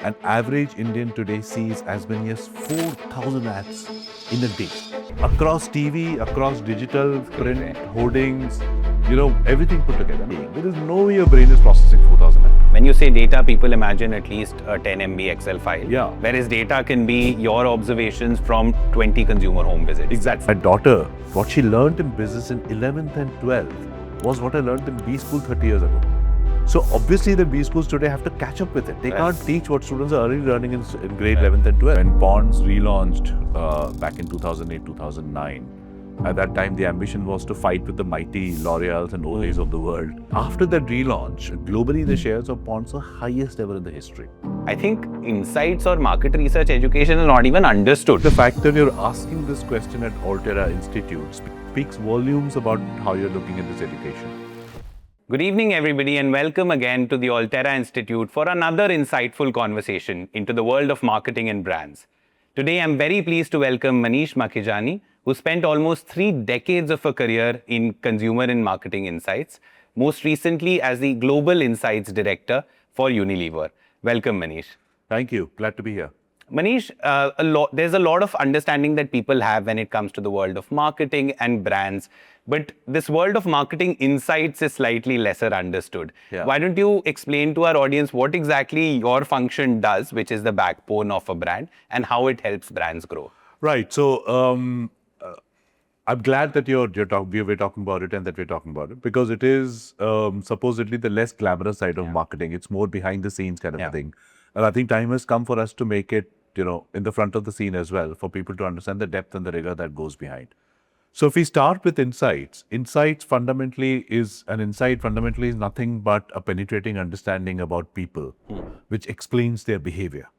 An average Indian today sees as many as 4,000 ads in a day. Across TV, across digital, print, hoardings, everything put together. There is no way your brain is processing 4,000 ads. When you say data, people imagine at least a 10 MB Excel file. Yeah. Whereas data can be your observations from 20 consumer home visits. Exactly. My daughter, what she learned in business in 11th and 12th was what I learned in B school 30 years ago. So obviously the B schools today have to catch up with it. They can't teach what students are already learning in grade 11th and 12th. When Ponds relaunched back in 2008, 2009, at that time the ambition was to fight with the mighty L'Oreals and Olays of the world. After that relaunch, globally the shares of Ponds are highest ever in the history. I think insights or market research education is not even understood. The fact that you're asking this question at Altera Institute speaks volumes about how you're looking at this education. Good evening, everybody, and welcome again to the Altera Institute for another insightful conversation into the world of marketing and brands. Today, I'm very pleased to welcome Manish Makhijani, who spent almost 3 decades of a career in consumer and marketing insights, most recently as the Global Insights Director for Unilever. Welcome, Manish. Thank you. Glad to be here. Manish, there's a lot of understanding that people have when it comes to the world of marketing and brands. But this world of marketing insights is slightly lesser understood. Yeah. Why don't you explain to our audience what exactly your function does, which is the backbone of a brand, and how it helps brands grow? Right. So I'm glad that we're talking about it and that we're talking about it because it is supposedly the less glamorous side of marketing. It's more behind the scenes kind of a thing. And I think time has come for us to make it, in the front of the scene as well, for people to understand the depth and the rigor that goes behind. So if we start with insights fundamentally is nothing but a penetrating understanding about people, which explains their behavior.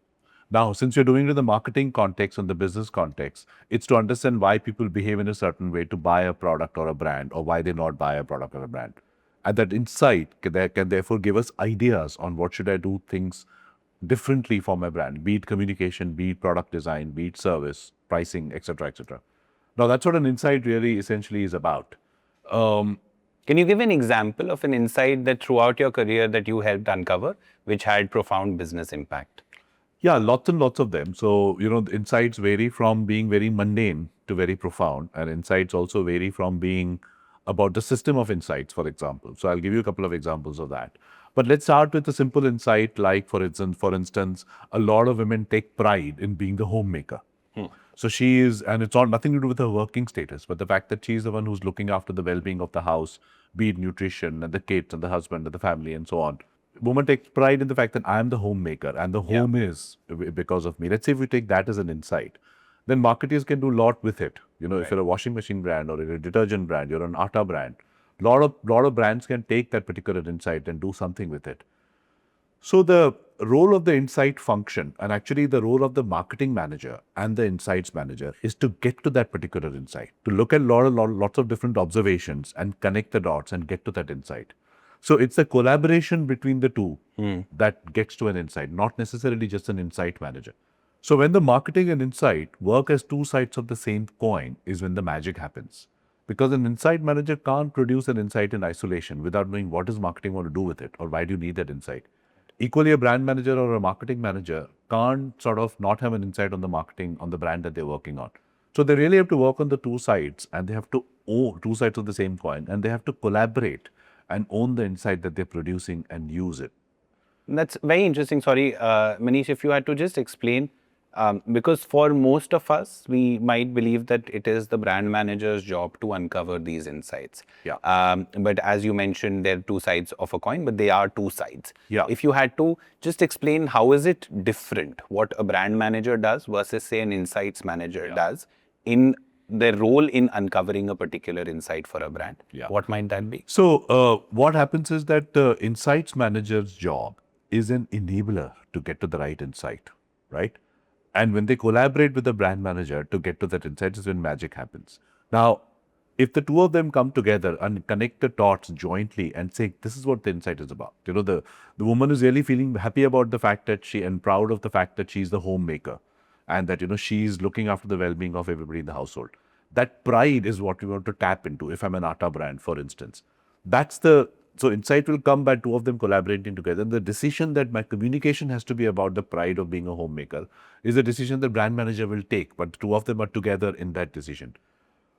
Now, since you're doing it in the marketing context and the business context, it's to understand why people behave in a certain way to buy a product or a brand, or why they not buy a product or a brand. And that insight can therefore give us ideas on what should I do things differently for my brand, be it communication, be it product design, be it service, pricing, etc., etc. Now, that's what an insight really essentially is about. Can you give an example of an insight that throughout your career that you helped uncover, which had profound business impact? Yeah, lots and lots of them. So, insights vary from being very mundane to very profound, and insights also vary from being about the system of insights, for example. So I'll give you a couple of examples of that. But let's start with a simple insight like, for instance, a lot of women take pride in being the homemaker. So she is, and it's all nothing to do with her working status, but the fact that she's the one who's looking after the well-being of the house, be it nutrition and the kids and the husband and the family and so on. Woman takes pride in the fact that I'm the homemaker and the home is because of me. Let's say if we take that as an insight, then marketers can do a lot with it. If you're a washing machine brand or a detergent brand, you're an atta brand, lot of brands can take that particular insight and do something with it. So the role of the insight function, and actually the role of the marketing manager and the insights manager, is to get to that particular insight, to look at lots of different observations and connect the dots and get to that insight. So it's a collaboration between the two that gets to an insight, not necessarily just an insight manager. So when the marketing and insight work as two sides of the same coin is when the magic happens. Because an insight manager can't produce an insight in isolation without knowing what does marketing want to do with it or why do you need that insight. Equally, a brand manager or a marketing manager can't sort of not have an insight on the marketing, on the brand that they're working on. So they really have to work on the two sides, and they have to own two sides of the same coin, and they have to collaborate and own the insight that they're producing and use it. That's very interesting. Sorry, Manish, if you had to just explain, because for most of us, we might believe that it is the brand manager's job to uncover these insights. Yeah. But as you mentioned, there are two sides of a coin, but they are two sides. Yeah. If you had to just explain how is it different, what a brand manager does versus say an insights manager does in their role in uncovering a particular insight for a brand, what might that be? So what happens is that the insights manager's job is an enabler to get to the right insight, right? And when they collaborate with the brand manager to get to that insight is when magic happens. Now, if the two of them come together and connect the dots jointly and say, this is what the insight is about. The woman is really feeling happy about the fact that and proud of the fact that she's the homemaker and that, she's looking after the well-being of everybody in the household. That pride is what we want to tap into. If I'm an atta brand, for instance, that's the So insight will come by two of them collaborating together. The decision that my communication has to be about the pride of being a homemaker is a decision the brand manager will take, but the two of them are together in that decision.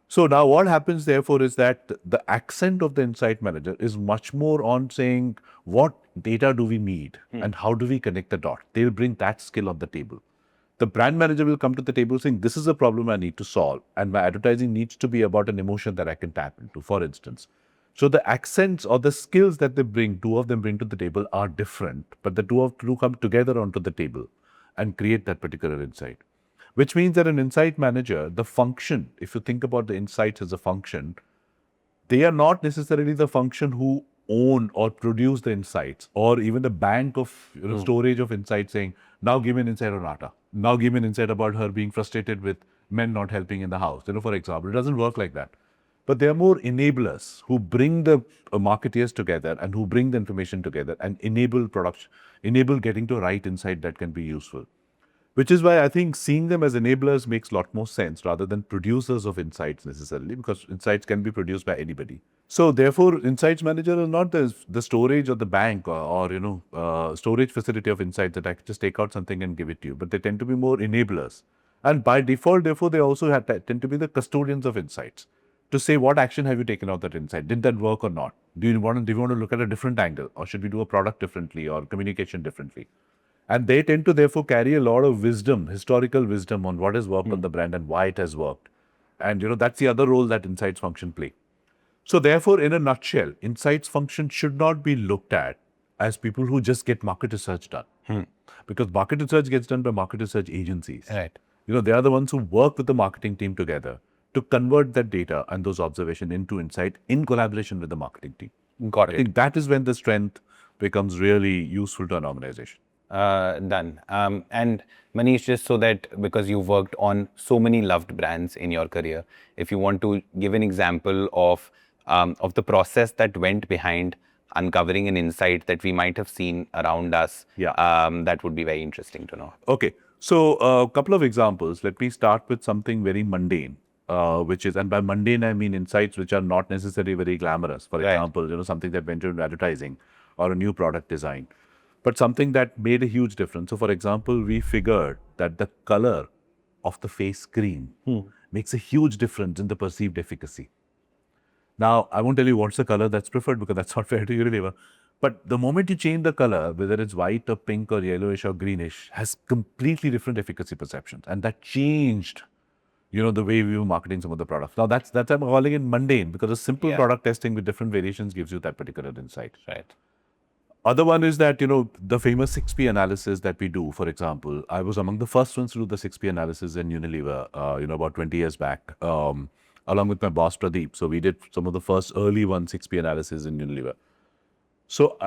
So now what happens therefore is that the accent of the insight manager is much more on saying what data do we need and how do we connect the dot. They'll bring that skill on the table. The brand manager will come to the table saying, this is a problem I need to solve, and my advertising needs to be about an emotion that I can tap into, for instance. So the accents or the skills that they bring, two of them bring to the table are different, but the two come together onto the table and create that particular insight. Which means that an insight manager, the function, if you think about the insights as a function, they are not necessarily the function who own or produce the insights, or even the bank of storage of insights saying, now give me an insight on Atta. Now give me an insight about her being frustrated with men not helping in the house. For example, it doesn't work like that. But they are more enablers who bring the marketeers together and who bring the information together and enable production, enable getting to a right insight that can be useful. Which is why I think seeing them as enablers makes a lot more sense rather than producers of insights necessarily, because insights can be produced by anybody. So therefore, insights manager is not the storage or the bank or storage facility of insights that I can just take out something and give it to you, but they tend to be more enablers. And by default, therefore, they also tend to be the custodians of insights to say what action have you taken out that insight? Did that work or not? Do you want to look at a different angle, or should we do a product differently or communication differently? And they tend to therefore carry a lot of wisdom, historical wisdom on what has worked on the brand and why it has worked. And that's the other role that insights function play. So therefore, in a nutshell, insights function should not be looked at as people who just get market research done. Because market research gets done by market research agencies. Right. They are the ones who work with the marketing team together to convert that data and those observations into insight in collaboration with the marketing team. Got I it. think that is when the strength becomes really useful to an organization. Done. And Manish, just so that because you've worked on so many loved brands in your career, if you want to give an example of the process that went behind uncovering an insight that we might have seen around us, that would be very interesting to know. Okay, so a couple of examples. Let me start with something very mundane, which is, and by mundane I mean insights which are not necessarily very glamorous. For example, something that went into advertising or a new product design, but something that made a huge difference. So, for example, we figured that the color of the face cream makes a huge difference in the perceived efficacy. Now, I won't tell you what's the color that's preferred because that's not fair to Unilever. But the moment you change the color, whether it's white or pink or yellowish or greenish, has completely different efficacy perceptions. And that changed, the way we were marketing some of the products. Now, that's I'm calling it mundane, because a simple product testing with different variations gives you that particular insight. Right. Other one is that, the famous 6P analysis that we do, for example. I was among the first ones to do the 6P analysis in Unilever, about 20 years back, along with my boss, Pradeep. So we did some of the first early 6P analysis in Unilever. So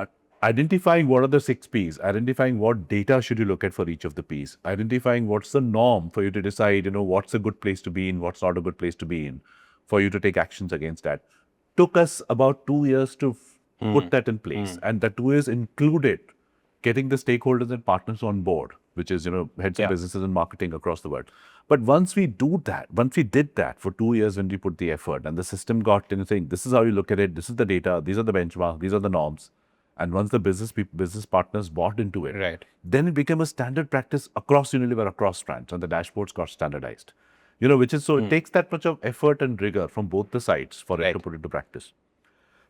identifying what are the 6Ps, identifying what data should you look at for each of the Ps, identifying what's the norm for you to decide, what's a good place to be in, what's not a good place to be in, for you to take actions against that. Took us about 2 years to put that in place. And that 2 years included getting the stakeholders and partners on board, which is, heads of businesses and marketing across the world. But once we did that for 2 years, when we put the effort and the system got saying, this is how you look at it, this is the data, these are the benchmarks, these are the norms. And once the business partners bought into it, then it became a standard practice across Unilever, across brands, and the dashboards got standardized. Which is, so it takes that much of effort and rigor from both the sides for it to put into practice.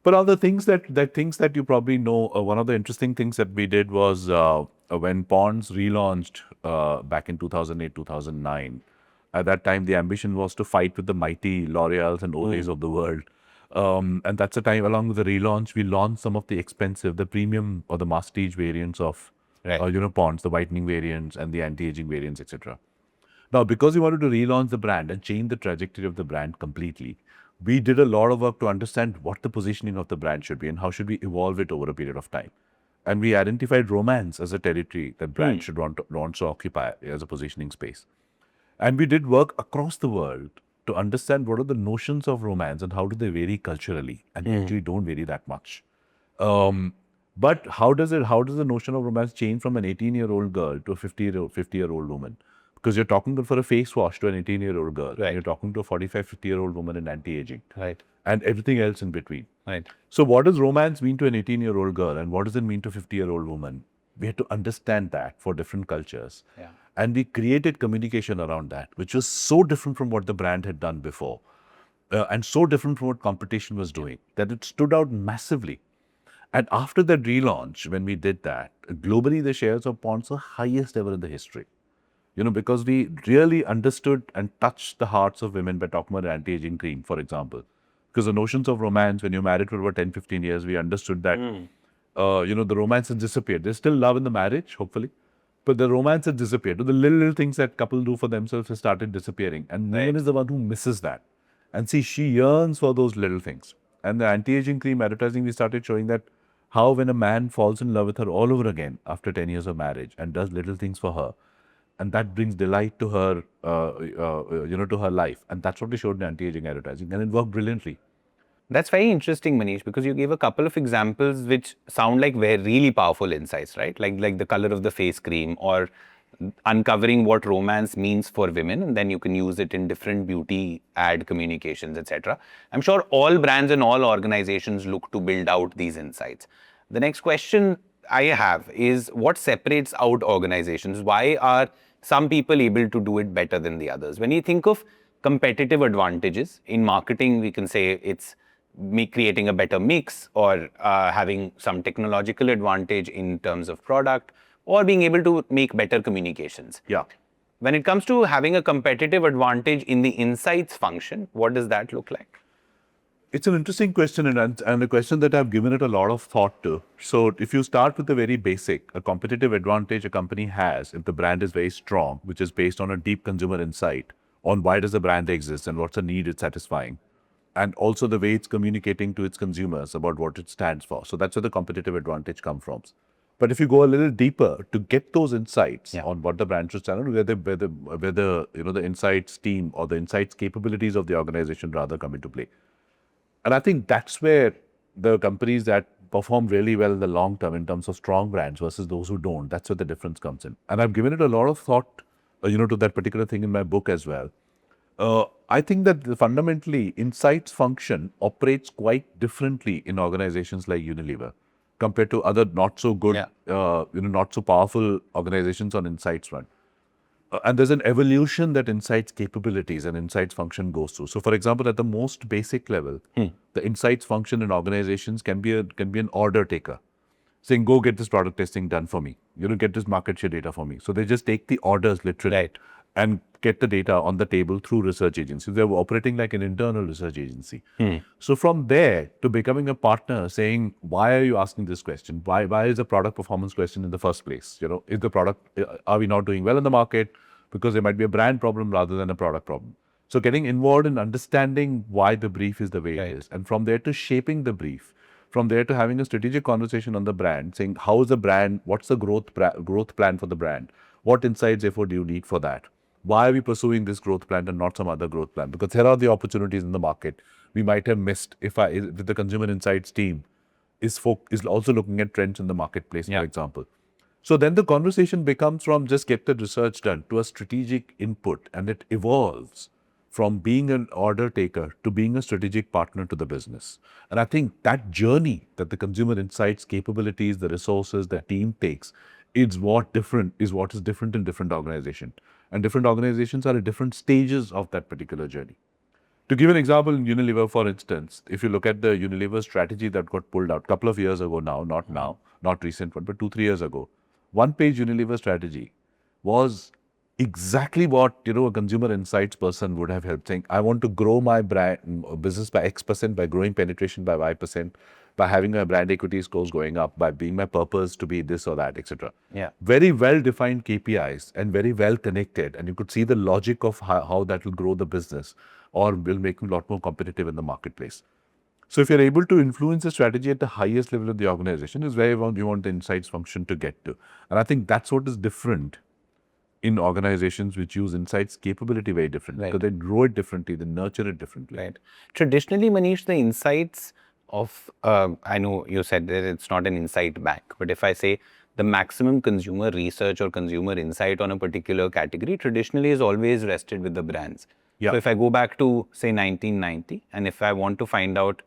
But all the things that you probably know, one of the interesting things that we did was when Ponds relaunched back in 2008, 2009. At that time, the ambition was to fight with the mighty L'Oreals and Olays of the world. And that's the time, along with the relaunch, we launched some of the expensive, the premium or the masstige variants of, Ponds, the whitening variants and the anti-aging variants, etc. Now, because we wanted to relaunch the brand and change the trajectory of the brand completely, we did a lot of work to understand what the positioning of the brand should be and how should we evolve it over a period of time. And we identified romance as a territory that brands should want to occupy as a positioning space. And we did work across the world to understand what are the notions of romance and how do they vary culturally, and actually don't vary that much. But how does the notion of romance change from an 18-year-old girl to a 50-year-old woman? Because you're talking for a face wash to an 18-year-old girl. Right. And you're talking to a 45, 50-year-old woman in anti-aging. Right. And everything else in between. Right. So what does romance mean to an 18-year-old girl and what does it mean to a 50-year-old woman? We had to understand that for different cultures. Yeah. And we created communication around that, which was so different from what the brand had done before. And so different from what competition was doing, that it stood out massively. And after that relaunch, when we did that, globally the shares of Ponds are highest ever in the history. Because we really understood and touched the hearts of women by talking about anti-aging cream, for example. Because the notions of romance, when you're married for over 10, 15 years, we understood that, the romance has disappeared. There's still love in the marriage, hopefully, but the romance has disappeared. The little things that couple do for themselves have started disappearing. And woman is the one who misses that. And see, she yearns for those little things. And the anti-aging cream advertising, we started showing that how when a man falls in love with her all over again after 10 years of marriage and does little things for her, and that brings delight to her, to her life. And that's what we showed in anti-aging advertising. And it worked brilliantly. That's very interesting, Manish, because you gave a couple of examples which sound like very really powerful insights, right? Like the color of the face cream or uncovering what romance means for women, and then you can use it in different beauty ad communications, etc. I'm sure all brands and all organizations look to build out these insights. The next question I have is what separates out organizations? Why are some people able to do it better than the others? When you think of competitive advantages in marketing, we can say it's creating a better mix or having some technological advantage in terms of product or being able to make better communications. Yeah. When it comes to having a competitive advantage in the insights function, what does that look like? It's an interesting question and a question that I've given it a lot of thought to. So if you start with the very basic, a competitive advantage a company has if the brand is very strong, which is based on a deep consumer insight on why does the brand exist and what's the need it's satisfying, and also the way it's communicating to its consumers about what it stands for. So that's where the competitive advantage comes from. But if you go a little deeper to get those insights on what the brand should stand on, where the insights team or the insights capabilities of the organization rather come into play. And I think that's where the companies that perform really well in the long term in terms of strong brands versus those who don't, that's where the difference comes in. And I've given it a lot of thought, to that particular thing in my book as well. I think that fundamentally, insights function operates quite differently in organizations like Unilever compared to other not so good, not so powerful organizations on insights front. And there's an evolution that insights capabilities and insights function goes through. So, for example, at the most basic level, the insights function in organizations can be an order taker, saying, "Go get this product testing done for me. Get this market share data for me." So they just take the orders literally and get the data on the table through research agencies. They're operating like an internal research agency. So from there to becoming a partner, saying, "Why are you asking this question? Why is a product performance question in the first place? Is the product, are we not doing well in the market? Because there might be a brand problem rather than a product problem." So getting involved in understanding why the brief is the way it is, and from there to shaping the brief, from there to having a strategic conversation on the brand, saying how is the brand, what's the growth plan for the brand, what insights therefore do you need for that, why are we pursuing this growth plan and not some other growth plan, because here are the opportunities in the market we might have missed if the consumer insights team is also looking at trends in the marketplace, for example. So then the conversation becomes from just get the research done to a strategic input, and it evolves from being an order taker to being a strategic partner to the business. And I think that journey that the consumer insights capabilities, the resources, the team takes is what is different in different organizations. And different organizations are at different stages of that particular journey. To give an example, in Unilever, for instance, if you look at the Unilever strategy that got pulled out a couple of years ago now, not recent one, but 2-3 years ago, one-page Unilever strategy was exactly what a consumer insights person would have helped, saying, "I want to grow my brand business by X% by growing penetration by Y%, by having my brand equity scores going up, by being my purpose to be this or that, etc." Very well-defined KPIs and very well connected, and you could see the logic of how that will grow the business or will make you a lot more competitive in the marketplace. So if you're able to influence the strategy at the highest level of the organization, is where you want the insights function to get to. And I think that's what is different in organizations which use insights capability very differently, because they grow it differently, they nurture it differently. Right. Traditionally, Manish, the insights of, I know you said that it's not an insight bank, but if I say the maximum consumer research or consumer insight on a particular category traditionally is always rested with the brands. Yeah. So if I go back to say 1990 and if I want to find out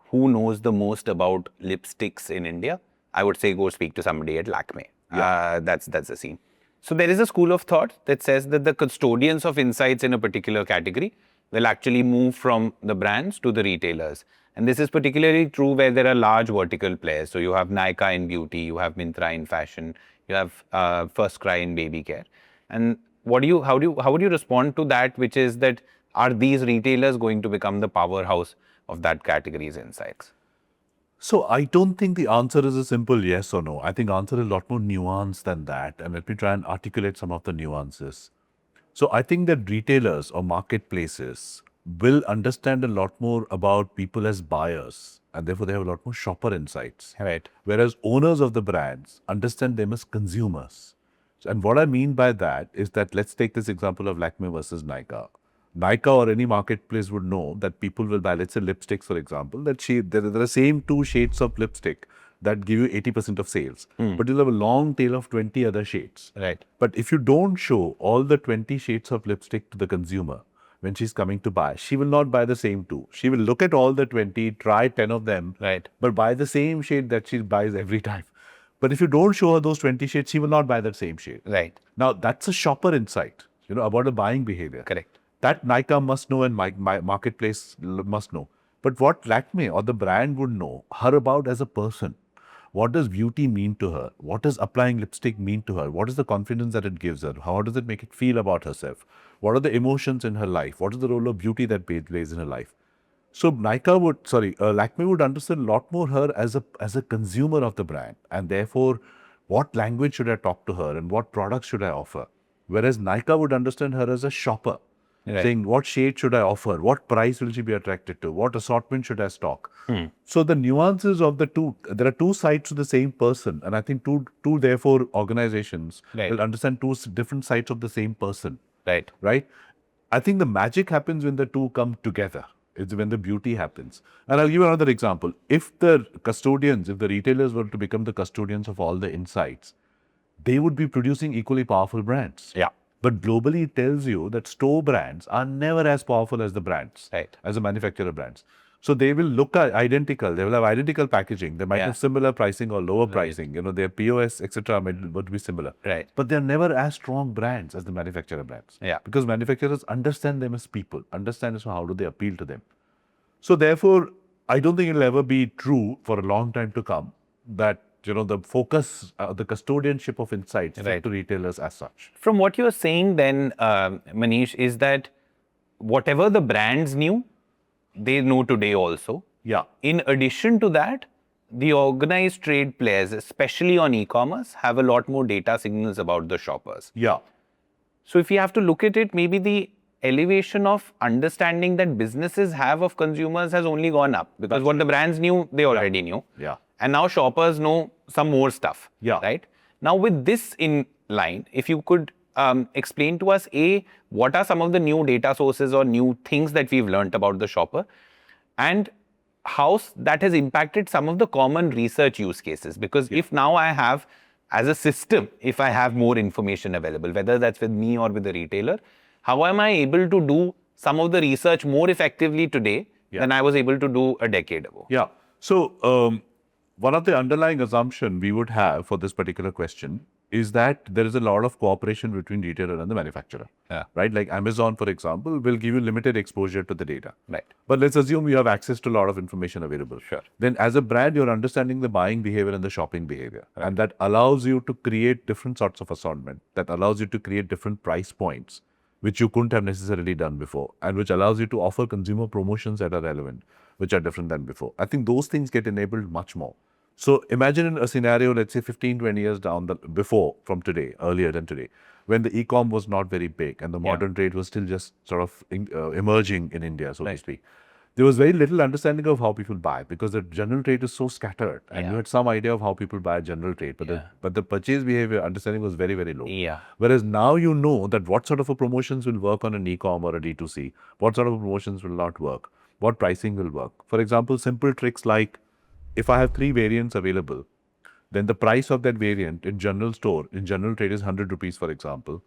who knows the most about lipsticks in India, I would say go speak to somebody at Lakme. That's the scene. So there is a school of thought that says that the custodians of insights in a particular category will actually move from the brands to the retailers. And this is particularly true where there are large vertical players. So you have Nykaa in beauty, you have Myntra in fashion, you have First Cry in baby care. And how would you respond to that? Which is that are these retailers going to become the powerhouse of that category's insights? So I don't think the answer is a simple yes or no. I think answer is a lot more nuanced than that. And let me try and articulate some of the nuances. So I think that retailers or marketplaces will understand a lot more about people as buyers, and therefore they have a lot more shopper insights. Right. Whereas owners of the brands understand them as consumers. And what I mean by that is that let's take this example of Lakme versus Nykaa. Nykaa or any marketplace would know that people will buy, let's say lipsticks, for example, that there are the same 2 shades of lipstick that give you 80% of sales, but you'll have a long tail of 20 other shades. Right. But if you don't show all the 20 shades of lipstick to the consumer when she's coming to buy, she will not buy the same 2. She will look at all the 20, try 10 of them, Right. but buy the same shade that she buys every time. But if you don't show her those 20 shades, she will not buy that same shade. Right. Now, that's a shopper insight, about the buying behavior. Correct. That Nykaa must know and my marketplace must know. But what Lakme or the brand would know her about as a person. What does beauty mean to her? What does applying lipstick mean to her? What is the confidence that it gives her? How does it make it feel about herself? What are the emotions in her life? What is the role of beauty that plays in her life? So Lakme would understand a lot more her as a consumer of the brand, and therefore, what language should I talk to her and what products should I offer? Whereas Nykaa would understand her as a shopper, saying what shade should I offer, what price will she be attracted to, what assortment should I stock. So the nuances of the two, there are 2 sides to the same person, and I think two therefore organizations will understand 2 different sides of the same person. Right. Right? I think the magic happens when the two come together. It's when the beauty happens. And I'll give you another example. If the retailers were to become the custodians of all the insights, they would be producing equally powerful brands. Yeah. But globally, it tells you that store brands are never as powerful as the brands, Right. as the manufacturer brands. So they will look identical. They will have identical packaging. They might have similar pricing or lower pricing. Their POS, etc., would be similar. Right. But they're never as strong brands as the manufacturer brands. Yeah. Because manufacturers understand them as people, understand as how do they appeal to them. So therefore, I don't think it'll ever be true for a long time to come that the focus, the custodianship of insights to retailers as such. From what you're saying then, Manish, is that whatever the brands knew, they know today also. Yeah. In addition to that, the organized trade players, especially on e-commerce, have a lot more data signals about the shoppers. Yeah. So if you have to look at it, maybe the elevation of understanding that businesses have of consumers has only gone up because what the brands knew, they already knew. Yeah. And now shoppers know some more stuff. Yeah. Right? Now with this in line, if you could explain to us, what are some of the new data sources or new things that we've learned about the shopper and how that has impacted some of the common research use cases? Because if now I have, as a system, if I have more information available, whether that's with me or with the retailer, how am I able to do some of the research more effectively today than I was able to do a decade ago? Yeah. So one of the underlying assumption we would have for this particular question is that there is a lot of cooperation between retailer and the manufacturer. Yeah. Right? Like Amazon, for example, will give you limited exposure to the data. Right. But let's assume you have access to a lot of information available. Sure. Then as a brand, you're understanding the buying behavior and the shopping behavior. Right. And that allows you to create different sorts of assortment, that allows you to create different price points, which you couldn't have necessarily done before, and which allows you to offer consumer promotions that are relevant, which are different than before. I think those things get enabled much more. So imagine a scenario, let's say 15, 20 years from today, earlier than today, when the e-com was not very big and the modern trade was still just sort of emerging in India, so to speak. There was very little understanding of how people buy because the general trade is so scattered, and you had some idea of how people buy general trade, but the purchase behavior understanding was very, very low. Yeah. Whereas now you know that what sort of a promotions will work on an e-com or a D2C, what sort of promotions will not work, what pricing will work. For example, simple tricks like if I have 3 variants available, then the price of that variant in general store, in general trade is 100 rupees, for example.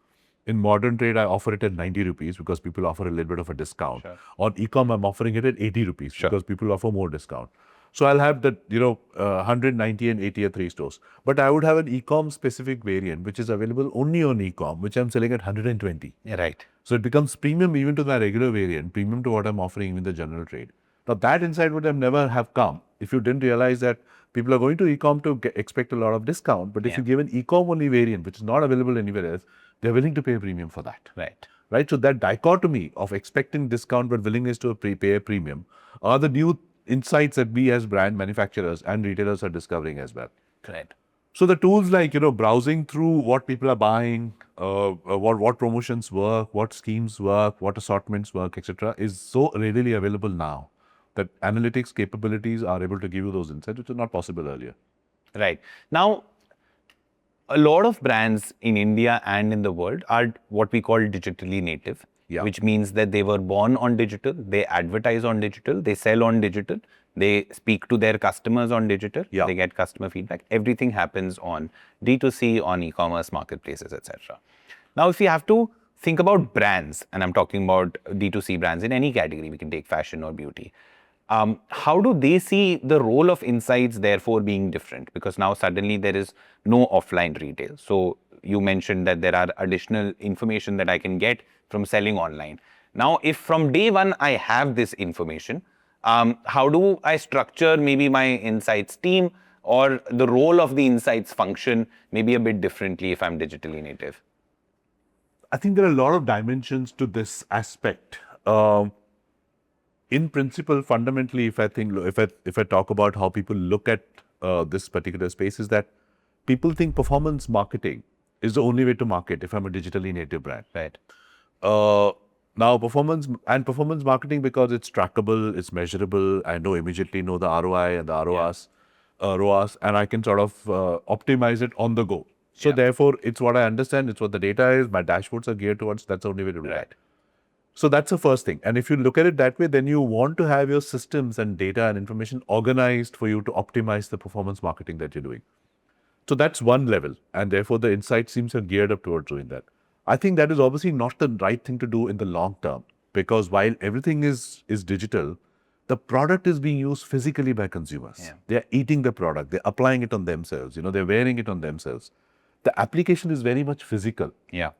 In modern trade, I offer it at 90 rupees because people offer a little bit of a discount. Sure. On e-com, I'm offering it at 80 rupees Sure. because people offer more discount. So I'll have that, 190 and 80 at 3 stores. But I would have an e-com specific variant, which is available only on e-com, which I'm selling at 120. Yeah, right. So it becomes premium even to my regular variant, premium to what I'm offering even the general trade. Now that insight would have never have come if you didn't realize that people are going to e-com to expect a lot of discount. But if you give an e-com only variant, which is not available anywhere else, they're willing to pay a premium for that. Right. Right. So that dichotomy of expecting discount but willingness to pay a premium are the new insights that we as brand manufacturers and retailers are discovering as well. Correct. So the tools like, browsing through what people are buying, what promotions work, what schemes work, what assortments work, etc., is so readily available now that analytics capabilities are able to give you those insights, which was not possible earlier. Right. Now, a lot of brands in India and in the world are what we call digitally native, which means that they were born on digital, they advertise on digital, they sell on digital, they speak to their customers on digital, they get customer feedback. Everything happens on D2C, on e-commerce marketplaces, etc. Now, if you have to think about brands, and I'm talking about D2C brands in any category, we can take fashion or beauty. How do they see the role of insights therefore being different? Because now suddenly there is no offline retail. So you mentioned that there are additional information that I can get from selling online. Now, if from day one I have this information, how do I structure maybe my insights team, or the role of the insights function maybe a bit differently if I'm digitally native? I think there are a lot of dimensions to this aspect. In principle, fundamentally, if I talk about how people look at this particular space, is that people think performance marketing is the only way to market if I'm a digitally native brand. Right. Now, performance marketing, because it's trackable, it's measurable, I immediately know the ROI and the ROAS, and I can sort of optimize it on the go. So therefore, it's what I understand, it's what the data is, my dashboards are geared towards, that's the only way to do that. So that's the first thing. And if you look at it that way, then you want to have your systems and data and information organized for you to optimize the performance marketing that you're doing. So that's one level. And therefore, the insight seems to are geared up towards doing that. I think that is obviously not the right thing to do in the long term, because while everything is digital, the product is being used physically by consumers. They're eating the product, they're applying it on themselves, they're wearing it on themselves. The application is very much physical.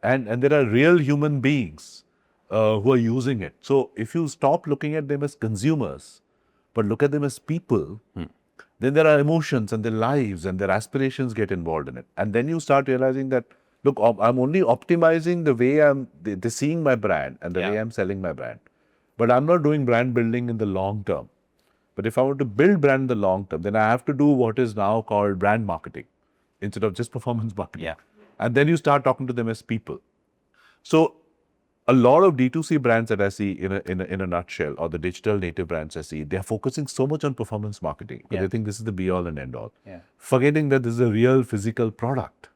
And there are real human beings who are using it. So if you stop looking at them as consumers, but look at them as people, then there are emotions and their lives and their aspirations get involved in it. And then you start realizing that, look, I'm only optimizing the way they're seeing my brand and the way I'm selling my brand. But I'm not doing brand building in the long term. But if I want to build brand in the long term, then I have to do what is now called brand marketing instead of just performance marketing. And then you start talking to them as people. So a lot of D2C brands that I see in a nutshell, or the digital native brands I see, they're focusing so much on performance marketing because they think this is the be all and end all. Forgetting that this is a real physical product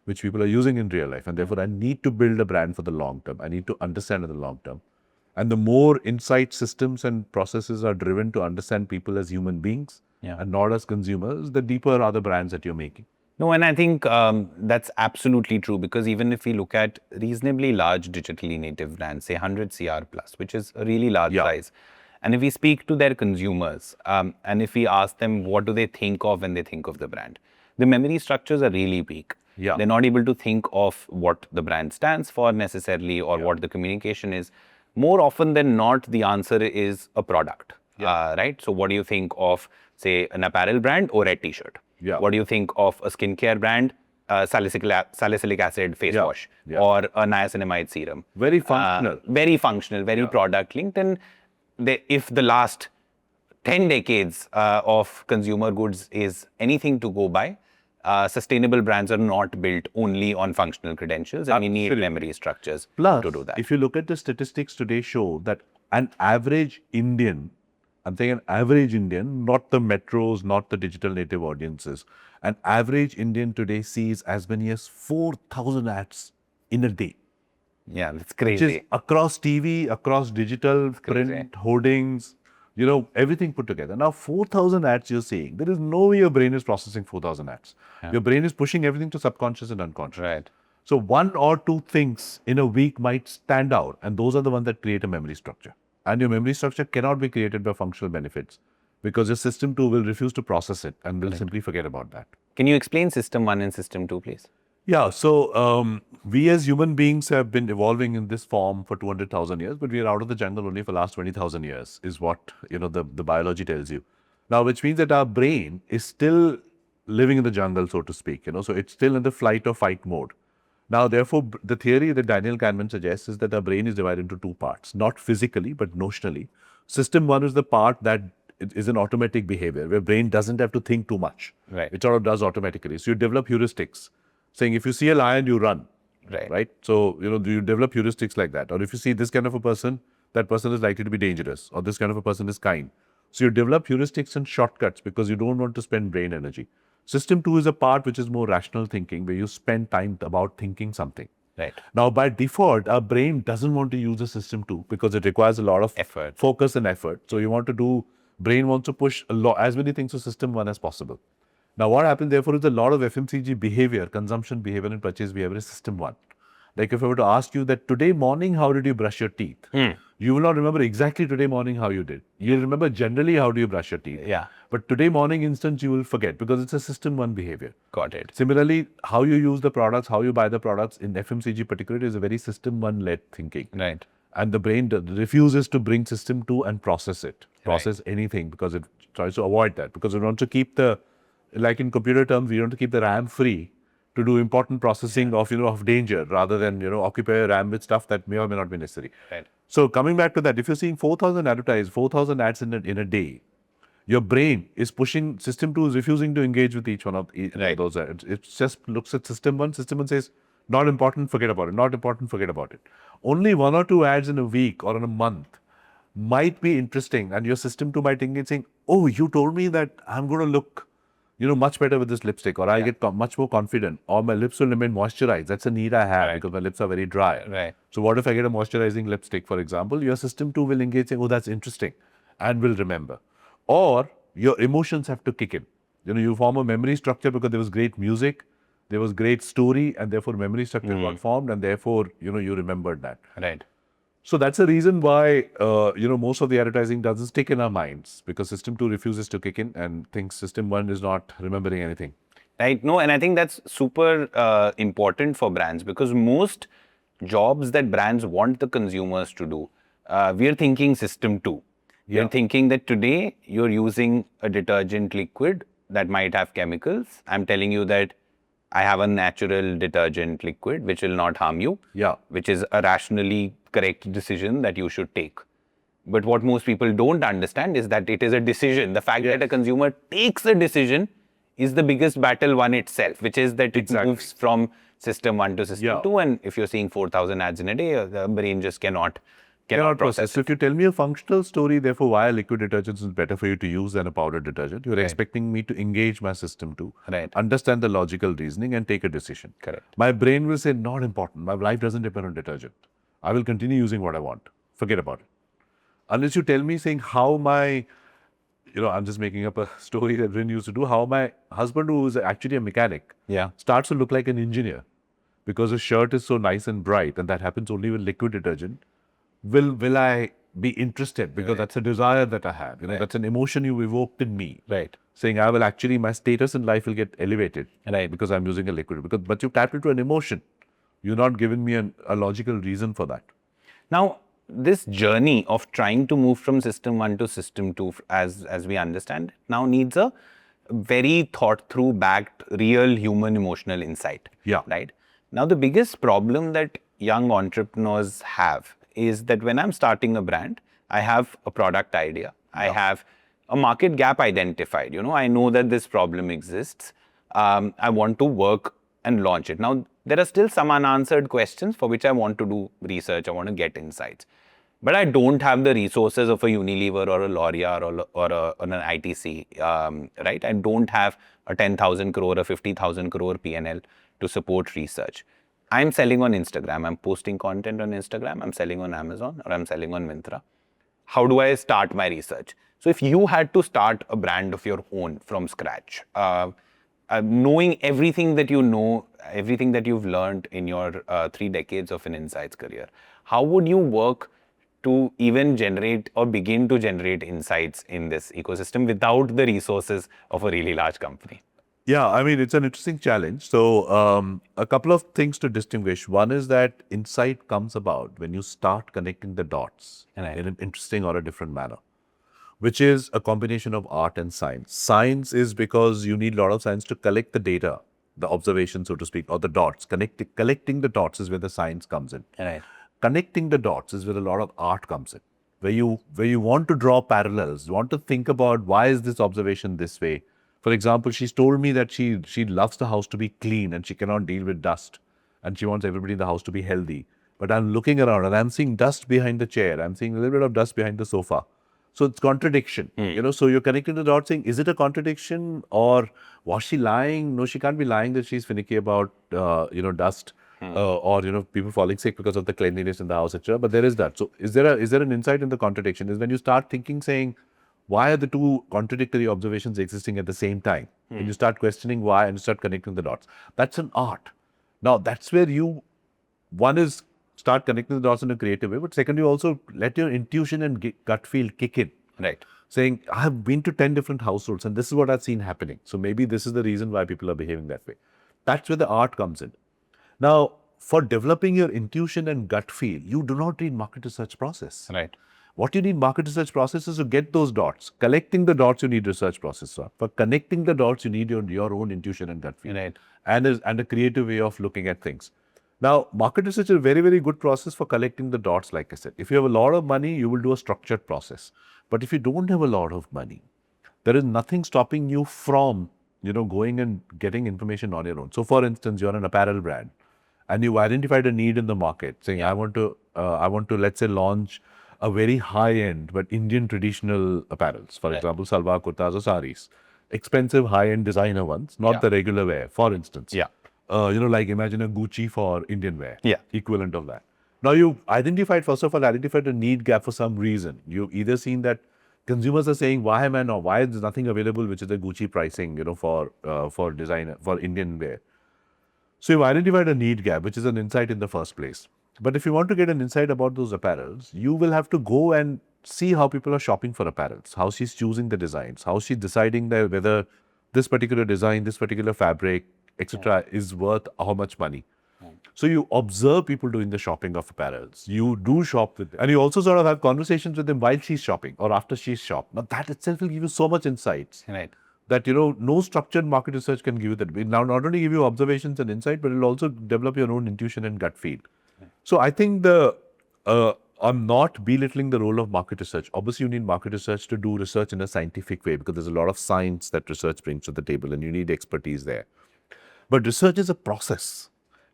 which people are using in real life. And therefore, I need to build a brand for the long term. I need to understand in the long term. And the more insight systems and processes are driven to understand people as human beings and not as consumers, the deeper are the brands that you're making. No, and I think that's absolutely true, because even if we look at reasonably large digitally native brands, say 100 CR plus, which is a really large size, and if we speak to their consumers and if we ask them what do they think of when they think of the brand, the memory structures are really weak. They're not able to think of what the brand stands for necessarily, or what the communication is. More often than not, the answer is a product, right? So what do you think of, say, an apparel brand or a t-shirt? What do you think of a skincare brand? Salicylic acid face wash or a niacinamide serum. Very functional. Very product linked. And if the last 10 decades of consumer goods is anything to go by, sustainable brands are not built only on functional credentials, and we need memory structures to do that. If you look at the statistics today, show that an average Indian, I'm saying an average Indian, not the metros, not the digital native audiences, an average Indian today sees as many as 4,000 ads in a day. Yeah, that's crazy. Which is across TV, across digital, print, hoardings, everything put together. Now, 4,000 ads you're seeing, there is no way your brain is processing 4,000 ads. Your brain is pushing everything to subconscious and unconscious. Right. So one or two things in a week might stand out, and those are the ones that create a memory structure. And your memory structure cannot be created by functional benefits because your system 2 will refuse to process it and will simply forget about that. Can you explain system 1 and system 2, please? Yeah, so we as human beings have been evolving in this form for 200,000 years, but we are out of the jungle only for the last 20,000 years, is what the biology tells you. Now, which means that our brain is still living in the jungle, so to speak. So it's still in the flight or fight mode. Now, therefore, the theory that Daniel Kahneman suggests is that our brain is divided into two parts, not physically, but notionally. System 1 is the part that is an automatic behavior, where brain doesn't have to think too much. Right. It sort of does automatically. So you develop heuristics, saying if you see a lion, you run. Right. So, do you develop heuristics like that? Or if you see this kind of a person, that person is likely to be dangerous, or this kind of a person is kind. So you develop heuristics and shortcuts because you don't want to spend brain energy. System 2 is a part which is more rational thinking, where you spend time about thinking something. Right. Now, by default, our brain doesn't want to use the system 2 because it requires a lot of Effort. focus and effort. So brain wants to push as many things to system 1 as possible. Now, what happens, therefore, is a lot of FMCG behavior, consumption behavior and purchase behavior is system 1. Like if I were to ask you that today morning, how did you brush your teeth? You will not remember exactly today morning how you did. You'll remember generally how do you brush your teeth. Yeah. But today morning instance, you will forget because it's a system 1 behavior. Got it. Similarly, how you use the products, how you buy the products in FMCG particularly is a very system 1 led thinking. Right. And the brain refuses to bring system 2 and process it, process anything because it tries to avoid that because it wants to keep like in computer terms, we want to keep the RAM free to do important processing of danger rather than, occupy your RAM with stuff that may or may not be necessary. Right. So coming back to that, if you're seeing 4,000 advertised, 4,000 ads in a day, your brain is pushing, system 2 is refusing to engage with each one of those ads. It just looks at system 1, system 1 says, not important, forget about it, not important, forget about it. Only 1 or 2 ads in a week or in a month might be interesting and your system 2 might engage saying, oh, you told me that I'm going to look much better with this lipstick, or I'll get much more confident, or my lips will remain moisturized. That's a need I have because my lips are very dry. Right. So what if I get a moisturizing lipstick, for example? Your system 2 will engage saying, oh, that's interesting, and will remember. Or your emotions have to kick in. You form a memory structure because there was great music, there was great story, and therefore memory structure got formed, and therefore, you remembered that. Right. So that's the reason why, most of the advertising doesn't stick in our minds because system 2 refuses to kick in and thinks system 1 is not remembering anything. Right. No, and I think that's super important for brands because most jobs that brands want the consumers to do, we are thinking system 2. You're thinking that today you're using a detergent liquid that might have chemicals. I'm telling you that I have a natural detergent liquid which will not harm you, which is a rationally correct decision that you should take. But what most people don't understand is that it is a decision. The fact that a consumer takes a decision is the biggest battle won itself, which is that it moves from system 1 to system 2. And if you're seeing 4,000 ads in a day, the brain just cannot process. So if you tell me a functional story, therefore why a liquid detergent is better for you to use than a powdered detergent, you're expecting me to engage my system 2, understand the logical reasoning and take a decision. Correct. My brain will say, not important. My life doesn't depend on detergent. I will continue using what I want. Forget about it. Unless you tell me saying how my, I'm just making up a story that Rin used to do, how my husband, who is actually a mechanic, starts to look like an engineer because his shirt is so nice and bright, and that happens only with liquid detergent. Will I be interested? Because that's a desire that I have. That's an emotion you evoked in me. Right. Saying my status in life will get elevated because I'm using a liquid. But you tapped into an emotion. You're not giving me a logical reason for that. Now, this journey of trying to move from system 1 to system 2, as we understand, now needs a very thought through, backed, real human emotional insight. Right. Now, the biggest problem that young entrepreneurs have is that when I'm starting a brand, I have a product idea. I have a market gap identified. I know that this problem exists. I want to work and launch it. Now, there are still some unanswered questions for which I want to do research. I want to get insights. But I don't have the resources of a Unilever or a L'Oreal or an ITC, right? I don't have a 10,000 crore or 50,000 crore P&L to support research. I'm selling on Instagram. I'm posting content on Instagram. I'm selling on Amazon or I'm selling on Myntra. how do I start my research? So if you had to start a brand of your own from scratch, knowing everything that you know, everything that you've learned in your 3 decades of an insights career, how would you work to even generate or begin to generate insights in this ecosystem without the resources of a really large company? Yeah, I mean, it's an interesting challenge. So, a couple of things to distinguish. One is that insight comes about when you start connecting the dots Right. in an interesting or a different manner, which is a combination of art and science. Science is because you need a lot of science to collect the data, the observation, so to speak, or the dots. Collecting the dots is where the science comes in. Right. Connecting the dots is where a lot of art comes in, where you want to draw parallels, you want to think about why is this observation this way. For example, she's told me that she loves the house to be clean and she cannot deal with dust, and she wants everybody in the house to be healthy. But I'm looking around and I'm seeing dust behind the chair. I'm seeing a little bit of dust behind the sofa. So it's contradiction, So you're connecting the dots, saying, is it a contradiction or was she lying? No, she can't be lying that she's finicky about, dust or people falling sick because of the cleanliness in the house, etc. But there is that. So is there an insight in the contradiction? Is when you start thinking, saying, why are the two contradictory observations existing at the same time? When you start questioning why and you start connecting the dots, that's an art. Now that's where one is start connecting the dots in a creative way, but second, you also let your intuition and gut feel kick in. Right. Saying, I have been to 10 different households and this is what I've seen happening. So maybe this is the reason why people are behaving that way. That's where the art comes in. Now, for developing your intuition and gut feel, you do not need market research process. Right. What you need market research process is to get those dots. Collecting the dots, you need research process. For connecting the dots, you need your own intuition and gut feel. Right. And a creative way of looking at things. Now, market research is a very, very good process for collecting the dots, like I said. If you have a lot of money, you will do a structured process. But if you don't have a lot of money, there is nothing stopping you from, going and getting information on your own. So, for instance, you're an apparel brand and you've identified a need in the market, saying, I want to, let's say, launch a very high-end but Indian traditional apparels. For example, salwar kurtas or saris. Expensive, high-end designer ones, not the regular wear, for instance. Yeah. Like imagine a Gucci for Indian wear. Yeah. Equivalent of that. Now you've first of all, identified a need gap for some reason. You've either seen that consumers are saying, why is there nothing available which is a Gucci pricing, for designer, for Indian wear. So you've identified a need gap, which is an insight in the first place. But if you want to get an insight about those apparels, you will have to go and see how people are shopping for apparels, how she's choosing the designs, how she's deciding that whether this particular design, this particular fabric, etc., is worth how much money. So you observe people doing the shopping of apparels. You do shop with them. And you also sort of have conversations with them while she's shopping or after she's shopped. Now that itself will give you so much insights. Right. That, no structured market research can give you that. It now not only give you observations and insight, but it will also develop your own intuition and gut feel. So I think I'm not belittling the role of market research. Obviously, you need market research to do research in a scientific way because there's a lot of science that research brings to the table and you need expertise there. But research is a process.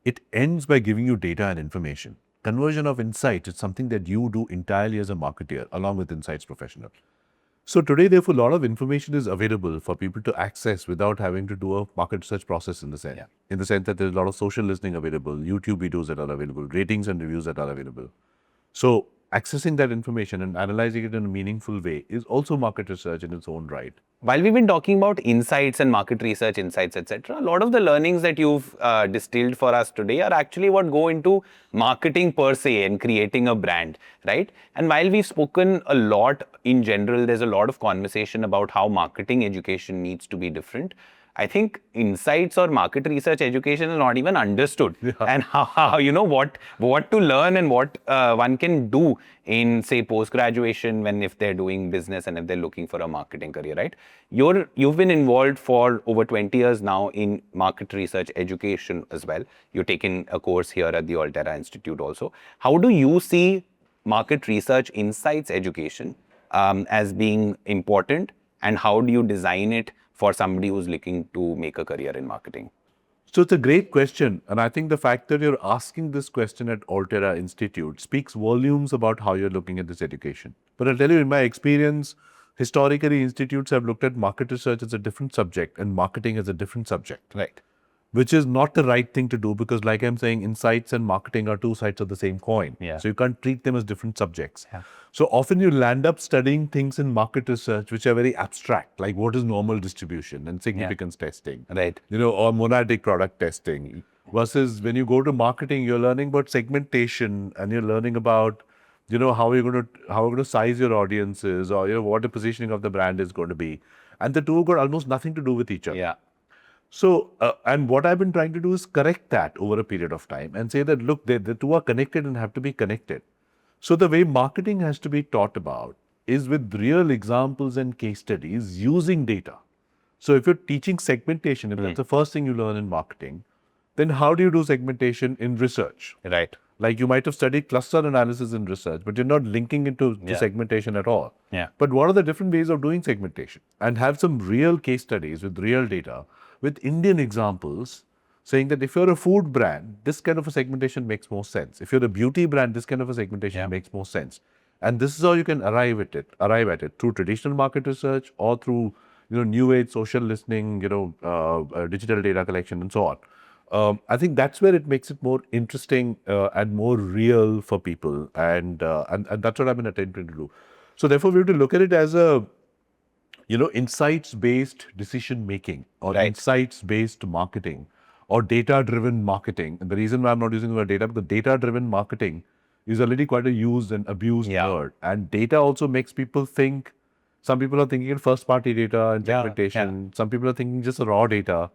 It ends by giving you data and information. Conversion of insight is something that you do entirely as a marketeer along with insights professional. So today, therefore, a lot of information is available for people to access without having to do a market research process in the sense. In the sense that there's a lot of social listening available, YouTube videos that are available, ratings and reviews that are available. So accessing that information and analyzing it in a meaningful way is also market research in its own right. While we've been talking about insights and market research insights, etc., a lot of the learnings that you've distilled for us today are actually what go into marketing per se and creating a brand, right? And while we've spoken a lot in general, there's a lot of conversation about how marketing education needs to be different. I think insights or market research education is not even understood, and how what to learn and what one can do in, say, post graduation when if they're doing business and if they're looking for a marketing career, right? You've been involved for over 20 years now in market research education as well. You've taken a course here at the Altera Institute also. How do you see market research insights education as being important, and how do you design it for somebody who's looking to make a career in marketing? So it's a great question. And I think the fact that you're asking this question at Altera Institute speaks volumes about how you're looking at this education. But I'll tell you, in my experience, historically, institutes have looked at market research as a different subject and marketing as a different subject. Right. which is not the right thing to do because, like I'm saying, insights and marketing are two sides of the same coin. Yeah. So you can't treat them as different subjects. Yeah. So often you land up studying things in market research which are very abstract, like what is normal distribution and significance testing, Right. or monadic product testing. Versus when you go to marketing, you're learning about segmentation and you're learning about, how you're going to size your audiences, or what the positioning of the brand is going to be, and the two got almost nothing to do with each other. Yeah. So, and what I've been trying to do is correct that over a period of time and say that, look, the two are connected and have to be connected. So, the way marketing has to be taught about is with real examples and case studies using data. So, if you're teaching segmentation, if that's the first thing you learn in marketing, then how do you do segmentation in research? Right. Like you might have studied cluster analysis in research, but you're not linking it to segmentation at all. Yeah. But what are the different ways of doing segmentation? And have some real case studies with real data, with Indian examples, saying that if you're a food brand, this kind of a segmentation makes more sense. If you're a beauty brand, this kind of a segmentation makes more sense. And this is how you can arrive at it through traditional market research or through new age social listening, digital data collection and so on. I think that's where it makes it more interesting and more real for people, and that's what I've been attempting to do. So therefore, we have to look at it as a insights-based decision making or insights-based marketing or data-driven marketing. And the reason why I'm not using the word data, because data-driven marketing is already quite a used and abused word, and data also makes people think. Some people are thinking in first-party data and segmentation. Some people are thinking just raw data.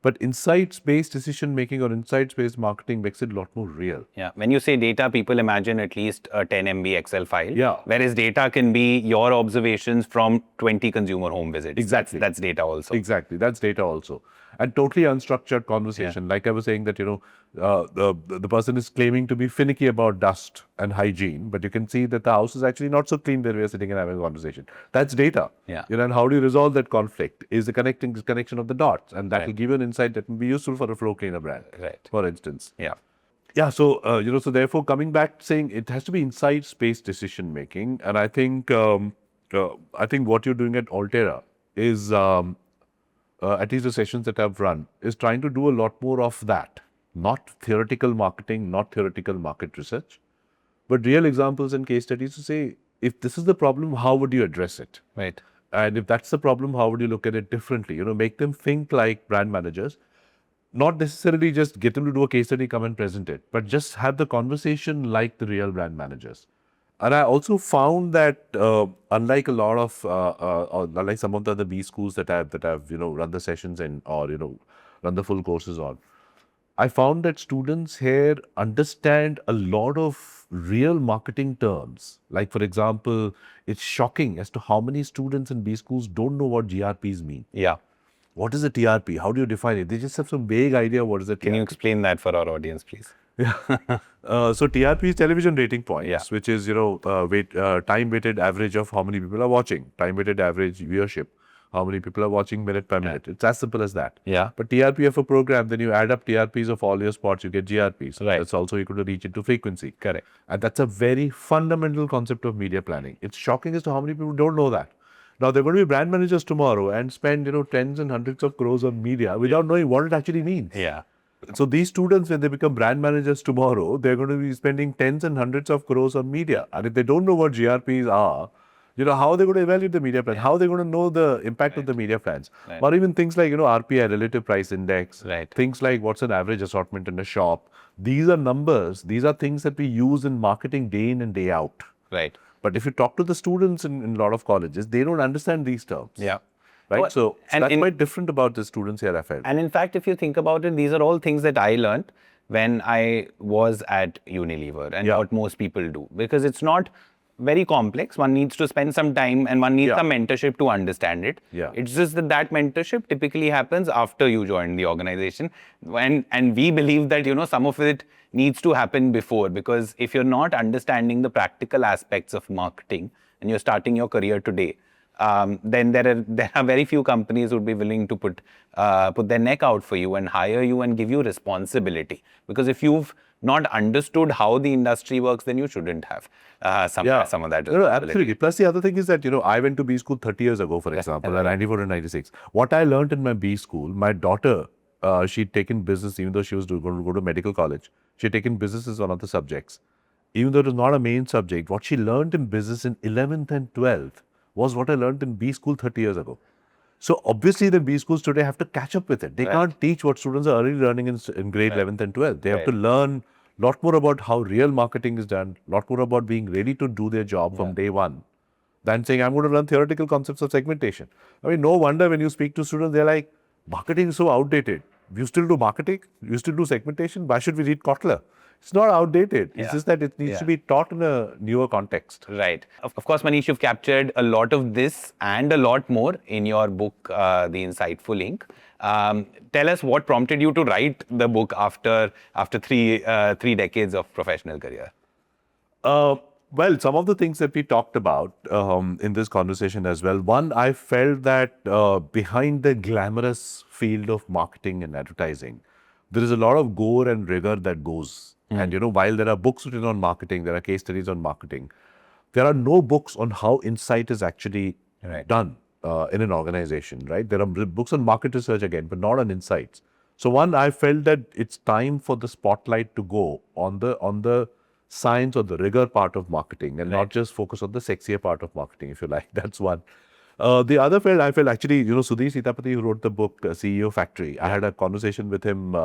But insights-based decision-making or insights-based marketing makes it a lot more real. Yeah. When you say data, people imagine at least a 10 MB Excel file. Yeah. Whereas data can be your observations from 20 consumer home visits. Exactly. That's data also. Exactly. That's data also. And totally unstructured conversation. Like I was saying that, the person is claiming to be finicky about dust and hygiene, but you can see that the house is actually not so clean where we are sitting and having a conversation. That's data. Yeah. And how do you resolve that conflict? Is the connection of the dots. And that will give you an insight that will be useful for a floor cleaner brand, for instance. Yeah. Yeah, so so therefore, coming back saying it has to be insights-based decision making, and I think what you're doing at Altera is, at least the sessions that I've run, is trying to do a lot more of that. Not theoretical marketing, not theoretical market research, but real examples and case studies to say, if this is the problem, how would you address it? Right. And if that's the problem, how would you look at it differently? Make them think like brand managers. Not necessarily just get them to do a case study, come and present it, but just have the conversation like the real brand managers. And I also found that unlike a lot of, unlike some of the other B schools that I've run the sessions in or run the full courses on, I found that students here understand a lot of real marketing terms. Like for example, it's shocking as to how many students in B schools don't know what GRPs mean. Yeah. What is a TRP? How do you define it? They just have some vague idea what is a TRP. Can you explain that for our audience, please? Yeah. So TRP is television rating points, which is time weighted average of how many people are watching, time weighted average viewership, how many people are watching minute per minute. It's as simple as that. Yeah. But TRP of a program, then you add up TRPs of all your spots, you get GRPs. Right. That's also equal to reach into frequency. Correct. And that's a very fundamental concept of media planning. It's shocking as to how many people don't know that. Now, they're going to be brand managers tomorrow and spend, tens and hundreds of crores on media without knowing what it actually means. Yeah. So these students, when they become brand managers tomorrow, they're going to be spending tens and hundreds of crores on media. And if they don't know what GRPs are, how are they going to evaluate the media plan? How are they going to know the impact of the media plans? Or even things like, RPI, relative price index. Right. Things like what's an average assortment in a shop. These are numbers. These are things that we use in marketing day in and day out. Right. But if you talk to the students in a lot of colleges, they don't understand these terms. Yeah. Right. Well, so that's quite different about the students here, I felt. And in fact, if you think about it, these are all things that I learned when I was at Unilever and what most people do. Because it's not very complex. One needs to spend some time and one needs some mentorship to understand it. Yeah. It's just that mentorship typically happens after you join the organization. And we believe that, some of it needs to happen before, because if you're not understanding the practical aspects of marketing and you're starting your career today, then there are very few companies who would be willing to put their neck out for you and hire you and give you responsibility. Because if you've not understood how the industry works, then you shouldn't have some of that. No, absolutely. Plus, the other thing is that, I went to B school 30 years ago, for example, 94 and 96. What I learned in my B school, my daughter she'd taken business, even though she was going to go to medical college. She'd taken business as one of the subjects. Even though it was not a main subject, what she learned in business in 11th and 12th was what I learned in B school 30 years ago. So obviously the B schools today have to catch up with it. They can't teach what students are already learning in grade 11th and 12th. They have to learn a lot more about how real marketing is done, a lot more about being ready to do their job from day one than saying, I'm going to learn theoretical concepts of segmentation. I mean, no wonder when you speak to students, they're like, marketing is so outdated. You still do marketing? You still do segmentation? Why should we read Kotler? It's not outdated. It's just that it needs to be taught in a newer context. Right. Of course, Manish, you've captured a lot of this and a lot more in your book, The Insightful Ink. Tell us what prompted you to write the book after three decades of professional career. Well, some of the things that we talked about in this conversation as well. One, I felt that behind the glamorous field of marketing and advertising, there is a lot of gore and rigor that goes. And, while there are books written on marketing, there are case studies on marketing, there are no books on how insight is actually done in an organization, right? There are books on market research again, but not on insights. So one, I felt that it's time for the spotlight to go on the science or the rigor part of marketing and not just focus on the sexier part of marketing, if you like. That's one. The other I felt actually, Sudhir Sitapati, who wrote the book CEO Factory, I had a conversation with him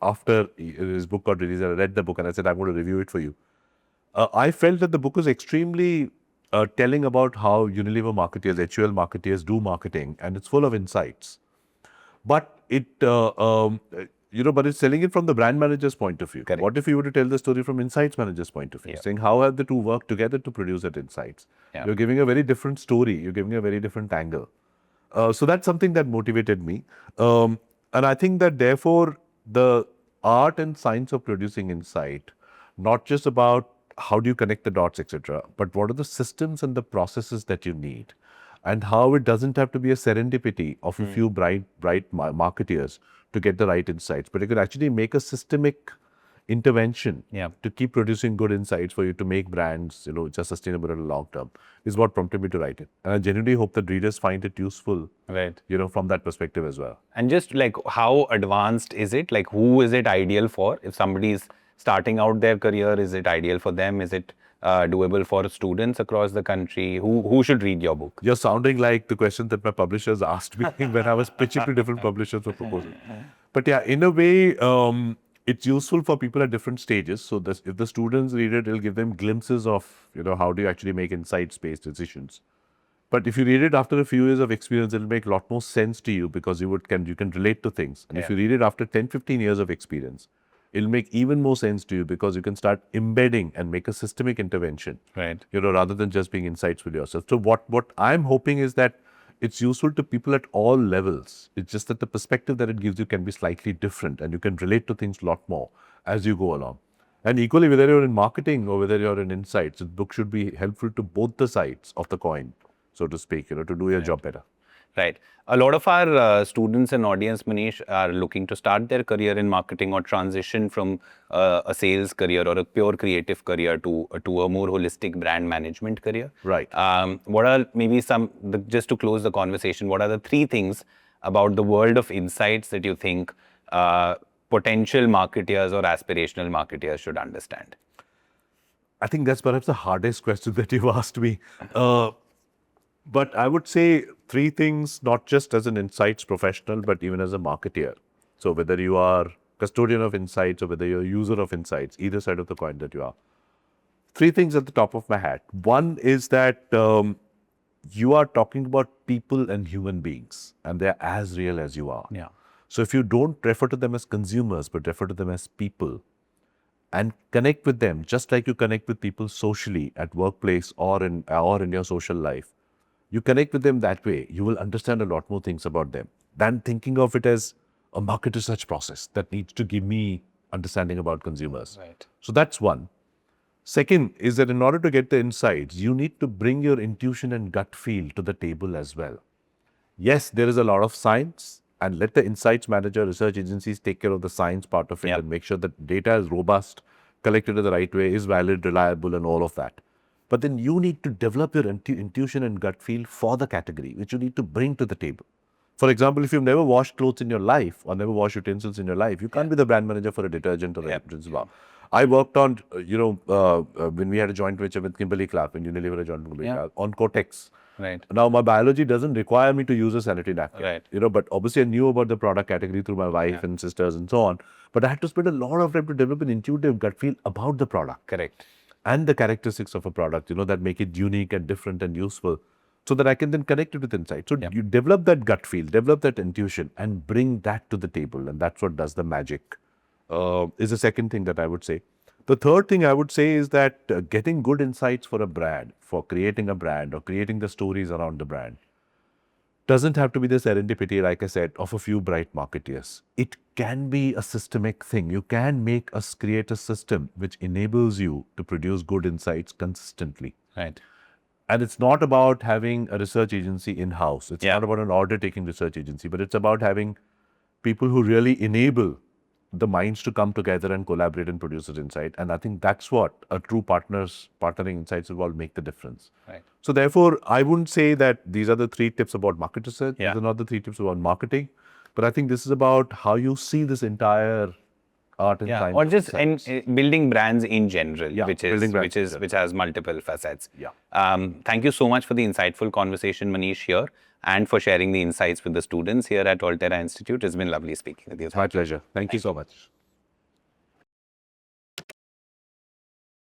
after his book got released. I read the book and I said, I'm going to review it for you. I felt that the book was extremely telling about how Unilever marketeers, HUL marketeers do marketing, and it's full of insights. But but it's telling it from the brand manager's point of view. Correct. What if you were to tell the story from insights manager's point of view, saying how have the two worked together to produce that insights? You're giving a very different story. You're giving a very different angle. So that's something that motivated me. And I think that therefore the art and science of producing insight, not just about how do you connect the dots, etc., but what are the systems and the processes that you need, and how it doesn't have to be a serendipity of a few bright marketeers to get the right insights, but you can actually make a systemic intervention to keep producing good insights for you to make brands, which are sustainable in the long term, is what prompted me to write it. And I genuinely hope that readers find it useful, from that perspective as well. And just like how advanced is it? Like who is it ideal for? If somebody is starting out their career, is it ideal for them? Is it doable for students across the country? Who should read your book? You're sounding like the question that my publishers asked me when I was pitching to different publishers for proposals. But yeah, in a way, it's useful for people at different stages. So if the students read it, it'll give them glimpses of, how do you actually make insights-based decisions. But if you read it after a few years of experience, it'll make a lot more sense to you because you can relate to things. And if you read it after 10, 15 years of experience, it'll make even more sense to you because you can start embedding and make a systemic intervention, rather than just being insights with yourself. So what I'm hoping is that it's useful to people at all levels. It's just that the perspective that it gives you can be slightly different and you can relate to things a lot more as you go along. And equally, whether you're in marketing or whether you're in insights, the book should be helpful to both the sides of the coin, so to speak, to do your job better. Right. A lot of our students and audience, Manish, are looking to start their career in marketing or transition from a sales career or a pure creative career to a more holistic brand management career. Right. What are maybe just to close the conversation, what are the three things about the world of insights that you think potential marketeers or aspirational marketeers should understand? I think that's perhaps the hardest question that you've asked me. But I would say three things, not just as an insights professional, but even as a marketeer. So whether you are custodian of insights or whether you're a user of insights, either side of the coin that you are. Three things at the top of my hat. One is that you are talking about people and human beings, and they're as real as you are. Yeah. So if you don't refer to them as consumers, but refer to them as people, and connect with them just like you connect with people socially at workplace or in your social life, you connect with them that way, you will understand a lot more things about them than thinking of it as a market research process that needs to give me understanding about consumers. Right. So that's one. Second is that in order to get the insights, you need to bring your intuition and gut feel to the table as well. Yes, there is a lot of science, and let the insights manager, research agencies take care of the science part of it and make sure that data is robust, collected in the right way, is valid, reliable, and all of that. But then you need to develop your intuition and gut feel for the category, which you need to bring to the table. For example, if you've never washed clothes in your life or never washed utensils in your life, you can't be the brand manager for a detergent or a detergent bar. I worked on, when we had a joint venture with Kimberly-Clark, when Unilever had a joint venture with Kimberly-Clark, on Cortex. Right. Now, my biology doesn't require me to use a sanitary napkin. Right. But obviously I knew about the product category through my wife and sisters and so on. But I had to spend a lot of time to develop an intuitive gut feel about the product. Correct. And the characteristics of a product, that make it unique and different and useful, so that I can then connect it with insight. So you develop that gut feel, develop that intuition, and bring that to the table. And that's what does the magic, is the second thing that I would say. The third thing I would say is that getting good insights for a brand, for creating a brand or creating the stories around the brand, doesn't have to be the serendipity, like I said, of a few bright marketeers. It can be a systemic thing. You can create a system which enables you to produce good insights consistently. Right. And it's not about having a research agency in-house. It's not about an order-taking research agency, but it's about having people who really enable the minds to come together and collaborate and produce this insight. And I think that's what a true partnering insights will make the difference. Right. So therefore, I wouldn't say that these are the 3 tips about market research. Yeah. These are not the 3 tips about marketing. But I think this is about how you see this entire art and science. Or just building brands in general, which has multiple facets. Yeah. Thank you so much for the insightful conversation, Manish, here, and for sharing the insights with the students here at Altera Institute. It's been lovely speaking with you. It's my pleasure. Thank you so much.